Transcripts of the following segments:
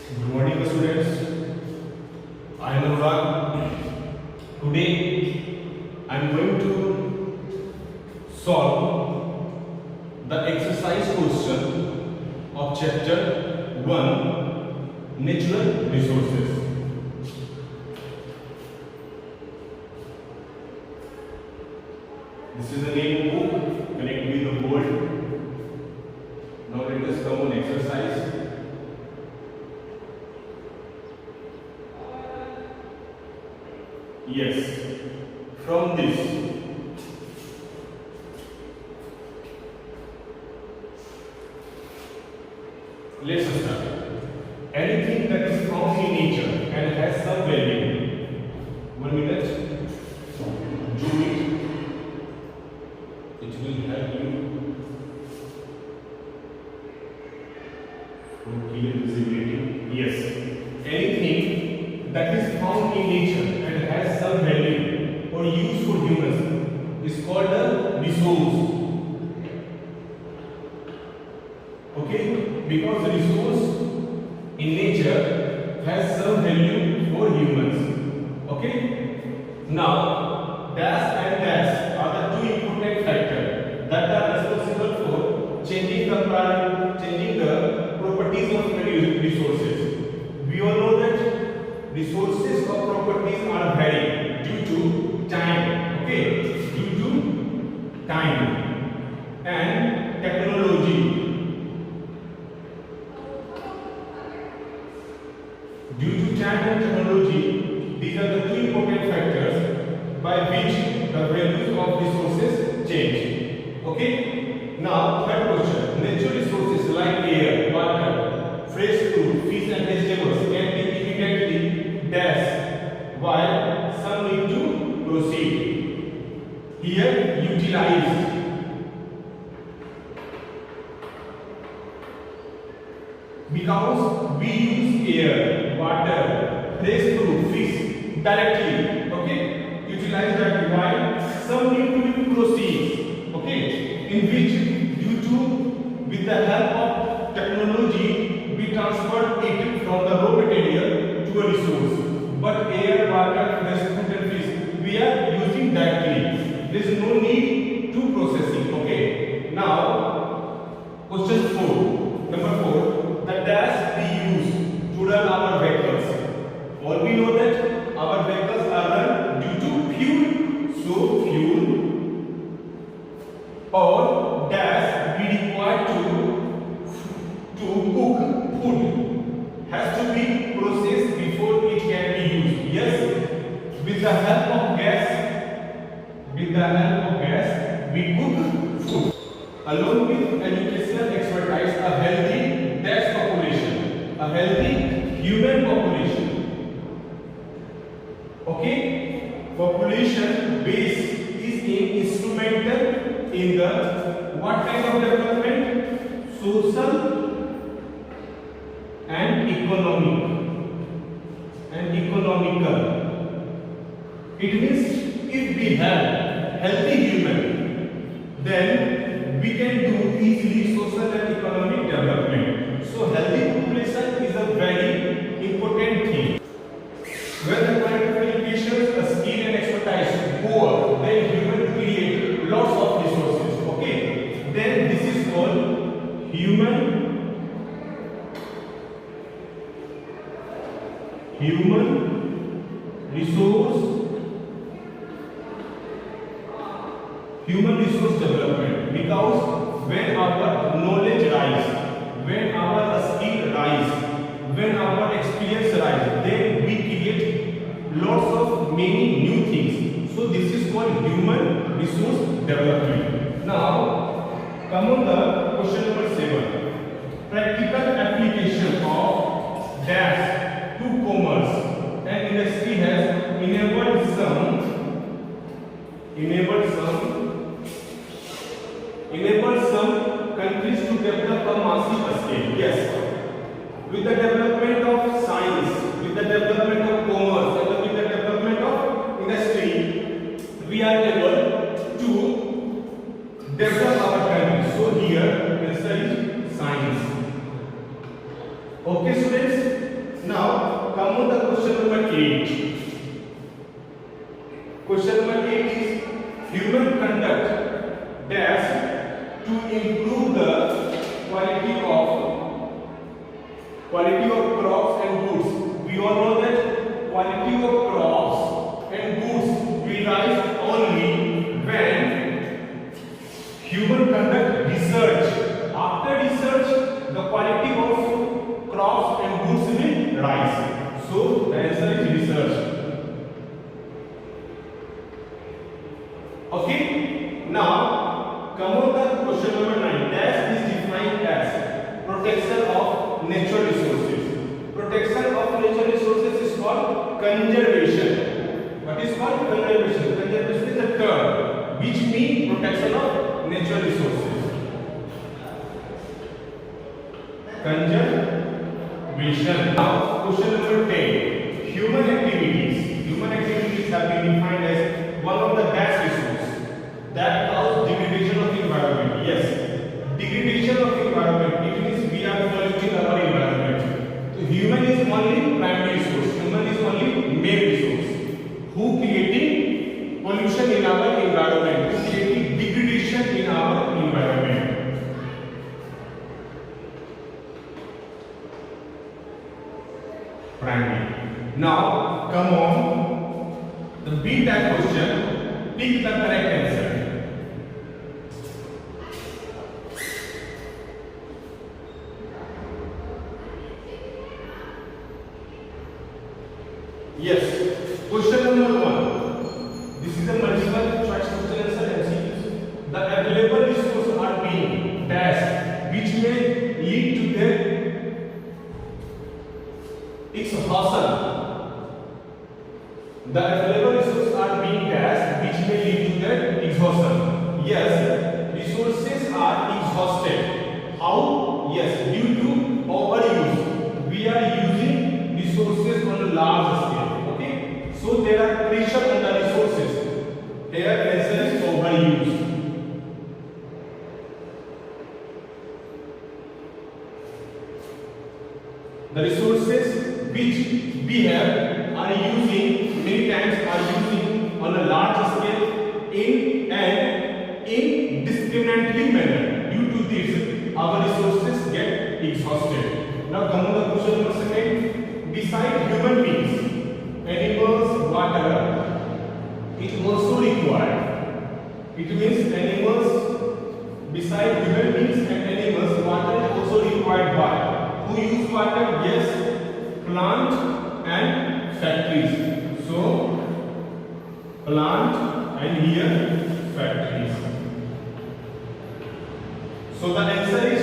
Good morning, students. I am Anurag. Today I am going to solve the exercise question of chapter 1, Natural Resources. This is the name book. Connect with the board. Now let us come on exercise. Yes, from this let's start. Anything that is found in nature and has some value. 1 minute. Do it. It will help you for clear visibility. Yes. Anything that is found in nature and has some value or use for humans is called a resource. Okay? Because the resource in nature has some value for humans. Okay? Now, dash and dash are the two important factors that are responsible for changing the properties of many resources. We all know that resources or properties are vary due to time. Okay? Due to time and technology. Due to time and technology, these are the two important factors by which the values of resources change. Okay? Now, third question. Natural resources like air, water, fresh fruit, fish and vegetables can be immediately dash while some need to proceed. Here, utilized. Because we use air, water, fresh fruit, fish directly, okay? Utilize that while some need to proceed, okay? In which, due to, with the help of technology, we transfer it from the raw material to a resource. But air, water, fresh fruit and fish, we are using directly. There is no need to processing, okay? Now, question 4, number 4. The dash we use to run our vehicles. All we know that our vehicles are run due to fuel. So fuel or dash we require to cook food has to be processed before it can be used. Yes, with the help of gas, we cook food. Along with educational expertise, a healthy dash population, a healthy human population. Okay? Population base is instrumental in the what kind of development? Social and economical. It means if we have healthy human, then we can do easily social and economic development. So healthy population is a very important thing. When the qualifications, a skill and expertise go up, then human create lots of resources. Okay, then this is called human resource development. Because when our knowledge rise, when our skill rise, when our experience rise, then we create lots of many new things. So this is called human resource development. Now come on the question number 7. Practical application of dash to commerce and industry has enabled some countries to develop a massive scale. Yes, with the development of science, with the development of commerce, and with the development of industry, we are able to develop our country. So here answer is science. Okay, students. Now come on the question number 8. Question number 8 is human conduct dash to improve the quality of crops and goods. We all know that quality of crops and goods will rise only when human conduct research. After research, the quality of crops and goods will rise. So the answer is research. Okay. Now come on the question number 9. Dash is defined as protection of natural resources. Protection of natural resources is called conservation. What is called conservation? Conservation is a term which means protection of natural resources. Conservation. Now question number 10. Human activities. Human activities have been defined as one of the dash resources that cause degradation of environment. Yes, degradation of environment. It means we are polluting our environment. So human is only primary source. Human is only main resource. Who creating pollution in our environment? Who creating degradation in our environment? Primary. Now come on. The beat that question. Pick the correct answer. Yes. Question number 1. This is a multiple choice question answer MCQs. The available resources are being dashed, which may lead to their exhaustion. The available resources are being dashed, which may lead to their exhaustion. Yes, resources are exhausted. How? Yes, due to overuse. We are using resources on a large scale. Okay, so there are pressure on the resources. Here, answer is overuse. The resources which we have are using many times on a large scale in an indiscriminately manner. Due to this, our resources get exhausted. Now come on the question number 2. Beside human beings, animals, water, it also required. It means animals, beside human beings and animals, water is also required by. Who use water? Yes, plant and factories. So plant and here factories. So the answer is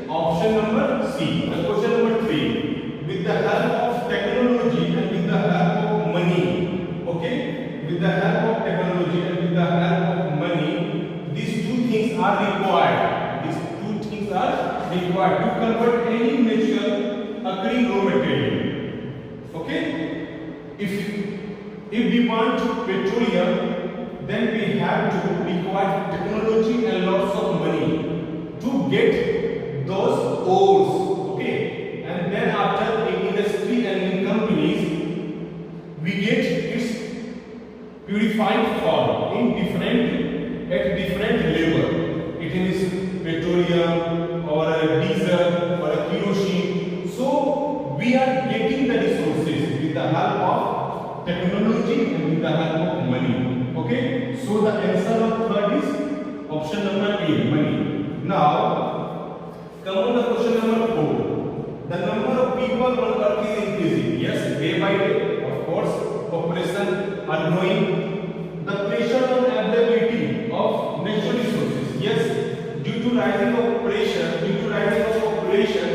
option number C. The question number 3. With the help of technology and with the help of money. Okay? With the help of technology and with the help of money, these two things are required. These two things are required to convert any natural occurring raw material. Okay? If we want petroleum, then we have to require technology and lots of money to get those ores. Okay? And then after in industry and in companies, we get its purified form in at different level. It is petroleum or a diesel or a kerosene. So we are getting the resources with the help of technology and with the help of money. Okay? So the answer of third is option number A, money. Now come on the question number 4. The number of people on earth is increasing. Yes, day by day. Of course, population are growing. The pressure on availability of natural resources. Yes, due to rising of pressure, due to rising of population,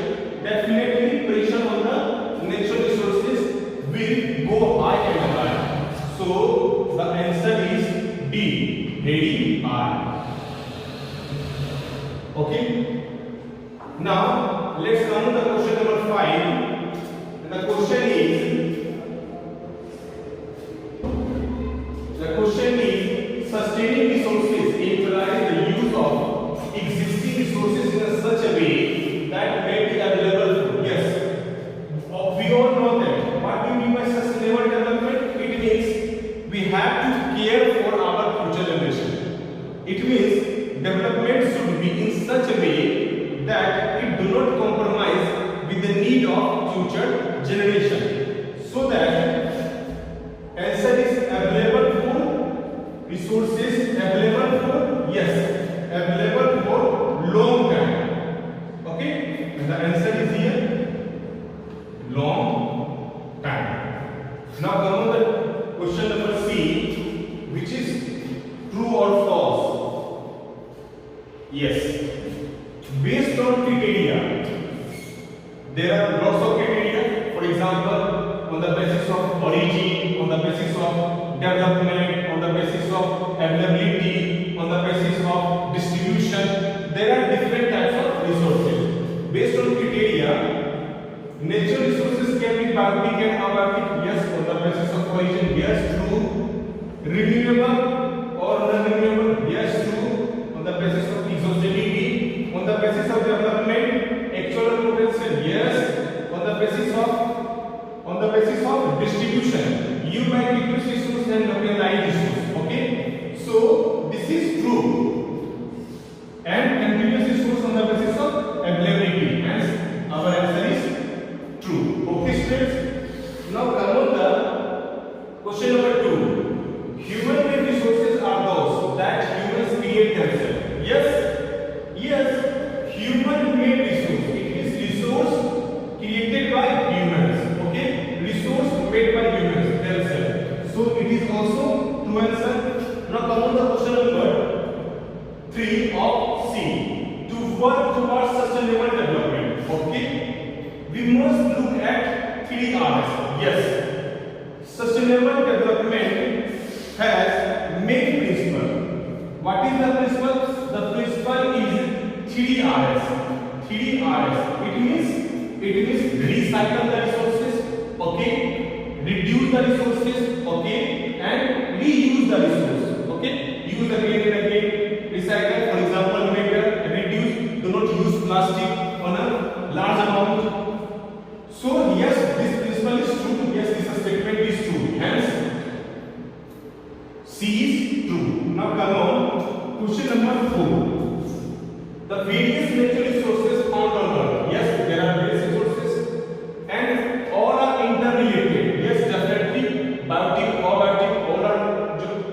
definitely pressure on the natural resources will go high and high. So the answer is D, very high. Okay. Now let's come to the question number 5. And the question is sustaining resources implies the use of existing resources in such a way that may be available. Yes, we all know generation. So that answer is available for resources, available for, yes, available for long time. Okay, and the answer is here long time. Now come on the question number C, which is true or false. Yes, based on criteria, there are lots of criteria. For example, on the basis of origin, on the basis of development, on the basis of availability, on the basis of distribution, there are different types of resources. Based on criteria, natural resources can be biotic and abiotic. Yes, on the basis of origin, yes, true. Renewable or non-renewable, yes, true. On the basis of exhaustivity, on the basis of development, actual potential, yes. On the basis of distribution, ubiquitous resource and localized resource. Okay, so this is true. And continuous resource on the basis of availability. Hence, our answer is true. Okay, students. Now come on the question number 2. Human-made resources are those that humans create themselves. Yes, human-made resource. It is resource created by humans. Okay, resource made by humans themselves. So it is also true answer. Now come on the question number 3 of C. To work towards sustainable development. Okay, we must look at 3 R's. Yes, sustainable development has main principle. What is the principle? The principle is 3 R's. 3 R's. It means recycle the resources, okay, reduce the resources, okay, and reuse the resource, okay. Use again and again. Recycle, for example, reduce. Do not use plastic on a large amount. So yes, this principle is true. Yes, this statement is true. Hence, C is true. Now come on, question number 4. The various natural resources found on Earth. Yes, there are various resources, and all are interrelated. Yes, definitely, biotic, abiotic,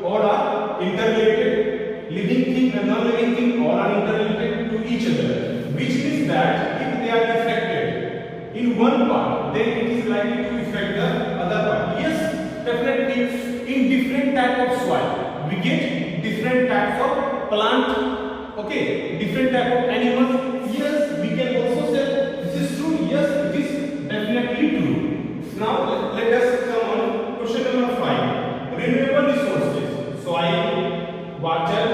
all are interrelated. Living thing and non-living thing, all are interrelated to each other. Which means that if they are affected in one part, then it is likely to affect the other part. Yes, definitely, in different type of soil, we get different types of plant. Okay, different type of animals. Yes, we can also say this is true. Yes, it is definitely true. Now let us come on question number 5. Renewable resources: soil, water,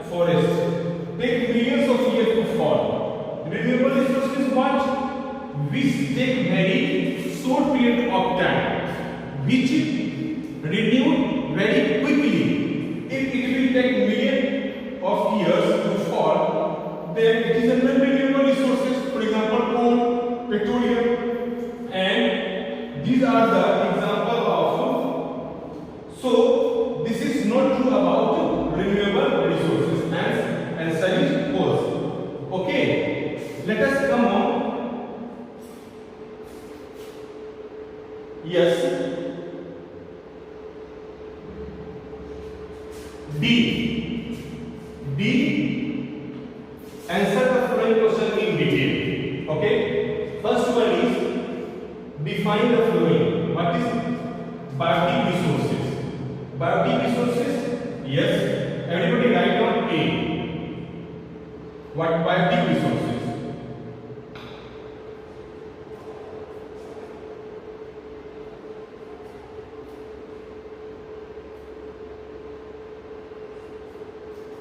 forest take millions of years to form. Renewable resources what? Which take very short period of time, which renewed very quickly. If it will take millions of years to form, then it is a non-renewable resources. For example, coal, petroleum, and these are the example of. So this is not true about renewable resources. Hence, answer is false. Okay, let us come on. Yes. D. Answer the following question in detail. Okay. First one is define the following. What is biotic resources? Biotic resources? Yes. Everybody write down A. What biotic resources?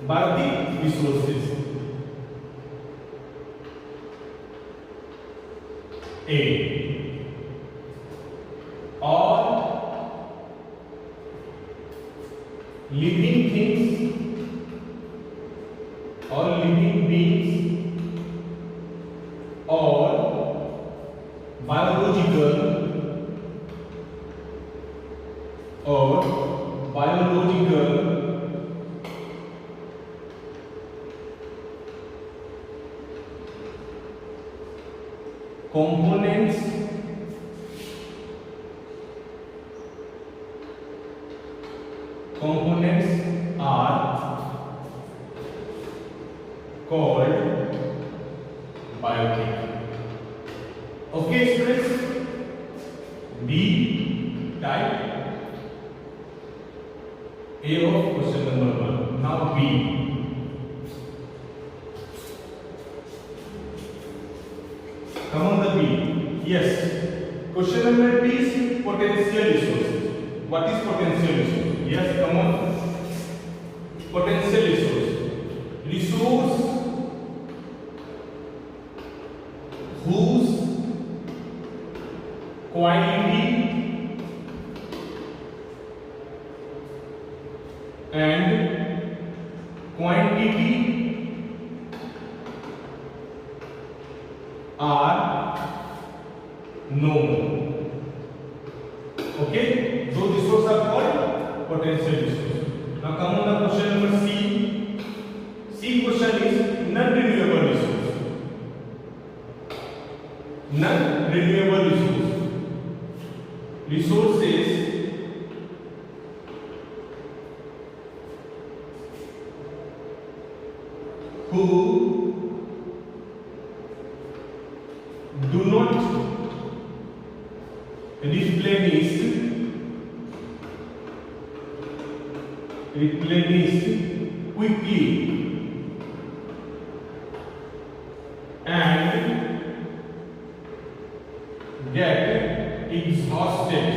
Biotic resources. A. All living things, all living beings, or biological components express? D type. A of question number 1. Now B. Come on the B. Yes. Question number B is potential resources. What is potential resource? Yes, come on. Potential resource. Resource whose quality and quantity are known. Okay, those resources are called potential resources. Now come on the question number C. C question is non-renewable resource. Non-renewable resource. Resources who do not replenish quickly and get exhausted.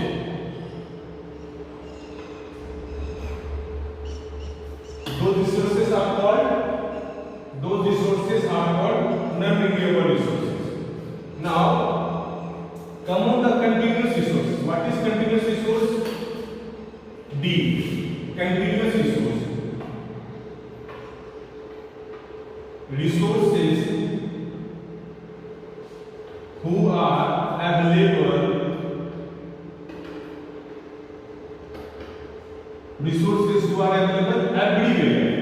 Those resources are called non-renewable resources. Now come on the continuous resource. What is continuous resource? D. Continuous resource. Resources who are available. Resources who are available everywhere.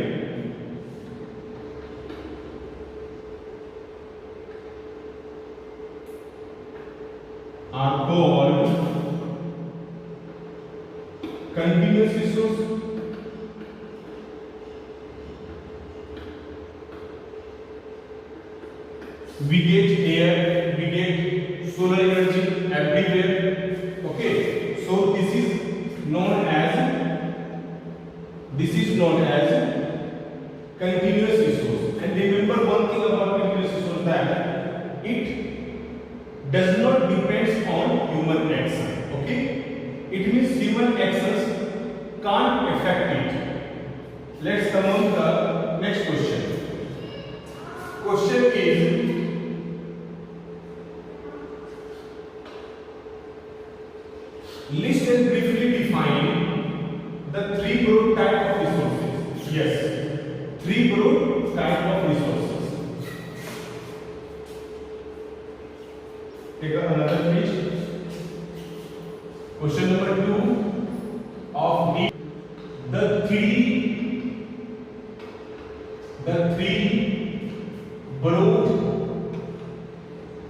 Are called continuous resource. We get air, we get solar energy everywhere. Okay, so this is known as continuous resource. And remember one thing about continuous resource, that it does not depend on human action. Okay, it means human actions can't affect it. Let's come on the next question. Question is, list and briefly define the three broad type of resources. Yes, three broad type of resources. Take another page. Question number 2 of D. The three broad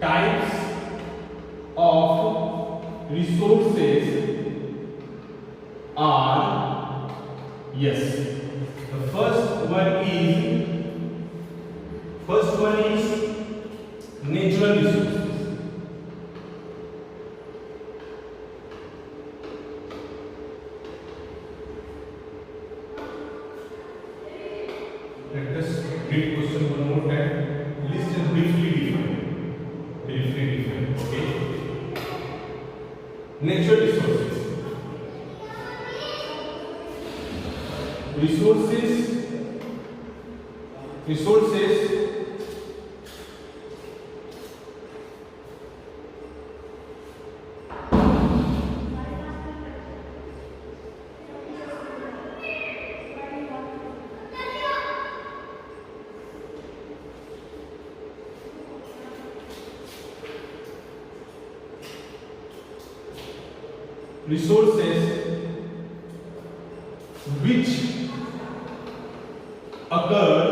types of resources are, yes, the first one is natural resources. Let us read question one more time. List and briefly define. Okay. Natural resources. Resources which occur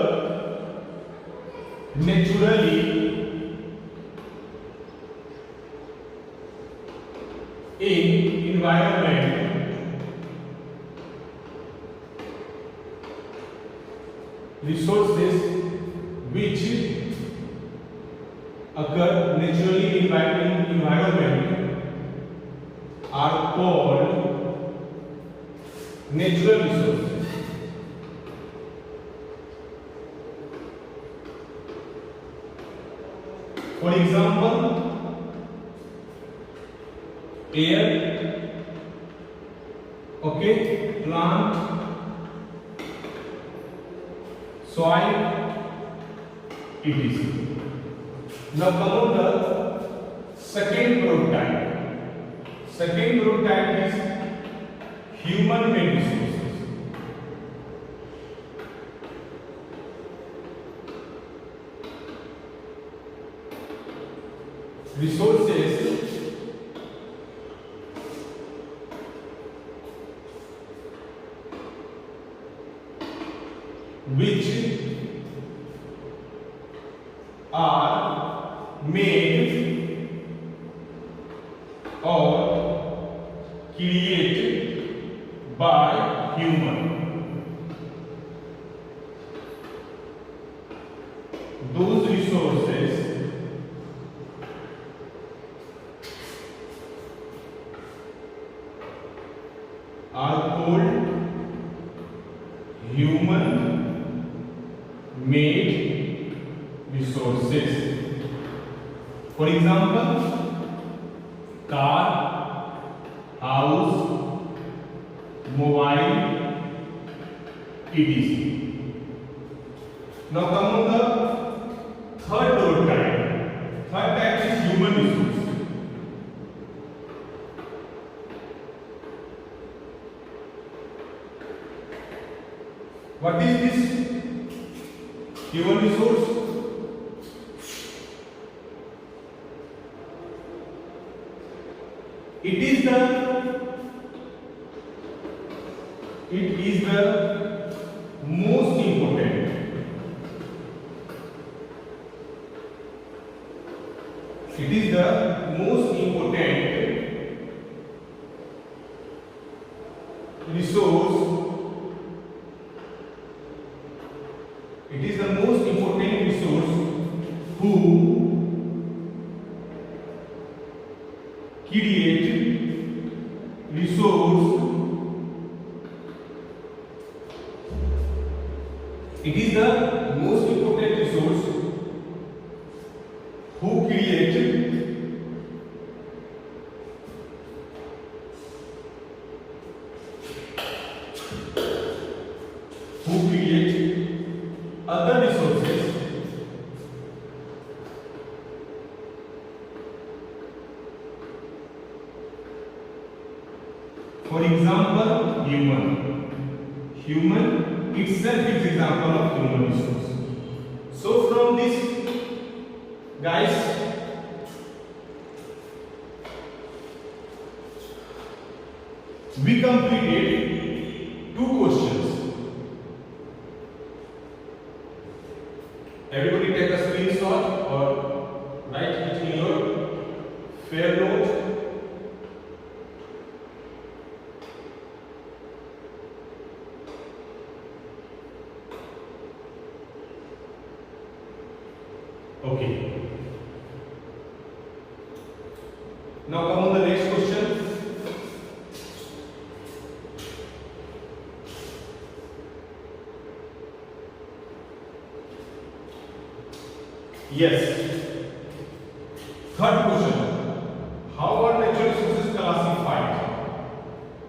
naturally in environment. Resources which occur naturally in environment are called natural resources. For example, air, okay, plant, soil, etc. Now come on the second prototype. Second prototype is human-made resources. Resources which are made or created by human. Those resources are called human made resources. For example, car, house, mobile, etc. Now come on the third type. Third type is human resource. What is this human resource? It is the most important. It is the most important resource. It is the most important resource who create resource. It is the most important resource who create other resources for example human itself is example of human resource. So from this guys we completed two questions. Everybody take a screenshot or write it in your fair note. Okay. Now come on the next question. Yes. Third question. How are natural resources classified?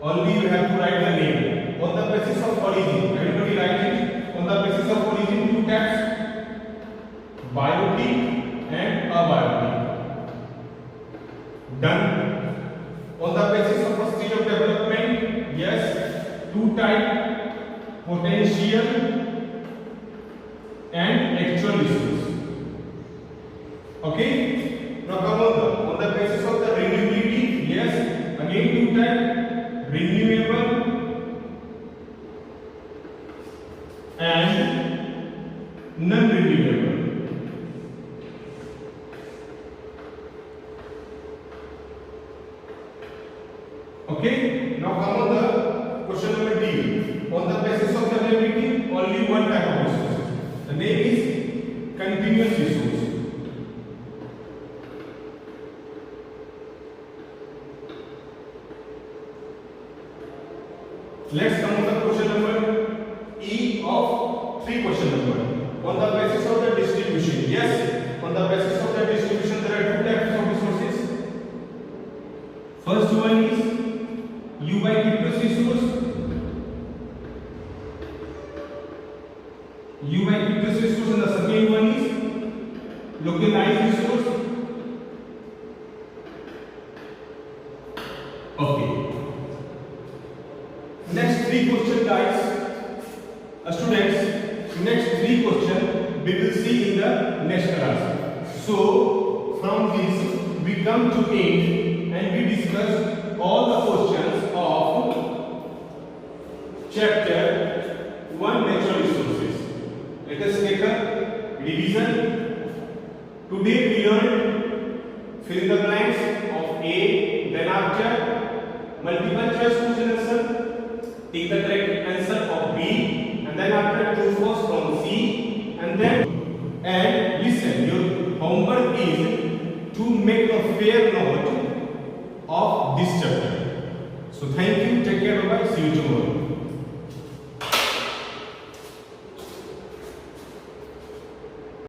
Only you have to write the name on the basis of origin. Everybody write it on the basis of origin. Two types: biotic and abiotic. Done. On the basis of a stage of development, yes, two type: potential and actual resource. Okay. Now come on the basis of the renewability, yes, again two type: renewable and non-renewable. Okay. Now come on the question number D. On the basis of the renewability, only one type of resource. The name is continuous resource. Let's come on the question number E of 3 question number. On the basis of the distribution. Yes, on the basis of the distribution there are 2 types of resources. First one is U by P plus resource. U by P plus resource, and the second one is localized resource. Okay. Next 3 question guys. Students, next 3 question we will see in the next class. So from this we come to end and we discuss all the questions of chapter 1 natural resources. Let us take a revision. Today we learned fill in the blanks of A, then after multiple choice question answer, take the correct answer of B, and then after true false from C, and listen, your homework is to make a fair note of this chapter. So thank you, take care, bye bye, see you tomorrow.